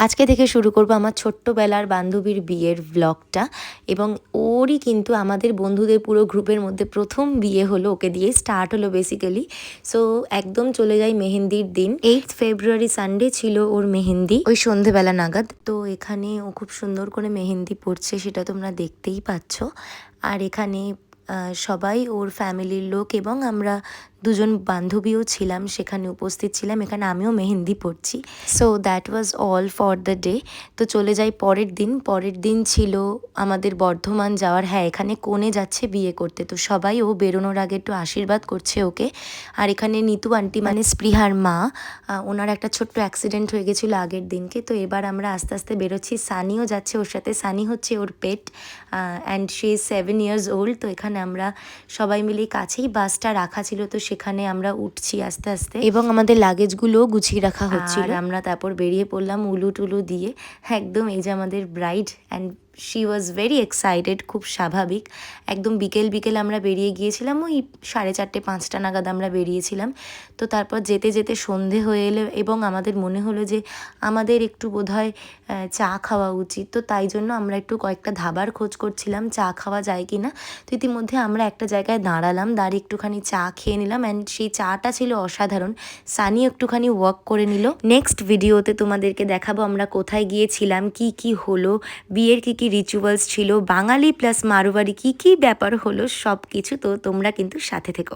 আজকে থেকে শুরু করব আমার ছোট্টবেলার বান্ধবীর বিয়ের ব্লগটা। এবং ওরই কিন্তু আমাদের বন্ধুদের পুরো গ্রুপের মধ্যে প্রথম বিয়ে হলো, ওকে দিয়ে স্টার্ট হলো বেসিক্যালি। সো একদম চলে যাই মেহেন্দির দিন। 8 ফেব্রুয়ারি সানডে ছিল ওর মেহেন্দি, ওই সন্ধেবেলা নাগাদ। তো এখানে ও খুব সুন্দর করে মেহেন্দি পড়ছে, সেটা তোমরা দেখতেই পাচ্ছ। আর এখানে সবাই ওর ফ্যামিলির লোক এবং আমরা দুজন বান্ধবীও ছিলাম, সেখানে উপস্থিত ছিলাম। এখানে আমিও মেহেন্দি পড়ছি। So that was all for the day. তো চলে যাই পরের দিন। পরের দিন ছিল আমাদের বর্ধমান যাওয়ার। হ্যাঁ, এখানে কনে যাচ্ছে বিয়ে করতে, তো সবাই ও বেরোনোর আগে একটু আশীর্বাদ করছে ওকে। আর এখানে নিতু আন্টি মানে স্পৃহার মা, ওনার একটা ছোট্ট অ্যাক্সিডেন্ট হয়ে গেছিলো আগের দিনকে। তো এবার আমরা আস্তে আস্তে বেরোচ্ছি। সানিও যাচ্ছে ওর সাথে। সানি হচ্ছে ওর pet, and she is 7 years old। তো এখানে আমরা সবাই মিলে, কাছেই বাসটা রাখা ছিল, তো সেখানে আমরা উঠছি আস্তে আস্তে এবং আমাদের লাগেজগুলোও গুছিয়ে রাখা হচ্ছিল। আর আমরা তারপর বেরিয়ে পড়লাম উলু টুলু দিয়ে। একদম এই যে আমাদের bride, and she was very excited, খুব স্বাভাবিক। একদম বিকেল বিকেল আমরা বেরিয়ে গিয়েছিলাম, ওই 4:30-5টা নাগাদ আমরা বেরিয়েছিলাম। তো তারপর যেতে যেতে সন্ধে হয়ে এলো এবং আমাদের মনে হলো যে আমাদের একটু বোধহয় চা খাওয়া উচিত। তো তাই জন্য আমরা একটু কয়েকটা ধাবার খোঁজ করছিলাম চা খাওয়া যায় কি না। তো ইতিমধ্যে আমরা একটা জায়গায় দাঁড়ালাম, দাঁড়িয়ে একটুখানি চা খেয়ে নিলাম, অ্যান্ড সেই চাটা ছিল অসাধারণ। সানি একটুখানি ওয়াক করে নিল। নেক্সট ভিডিওতে তোমাদেরকে দেখাবো আমরা কোথায় গিয়েছিলাম, কি কি হলো, বিয়ের কি কি রিচুয়ালস ছিল, বাঙালি প্লাস মারোয়ারি কি কি ব্যাপার হলো, সব কিছু। তো তোমরা কিন্তু সাথে থেকো।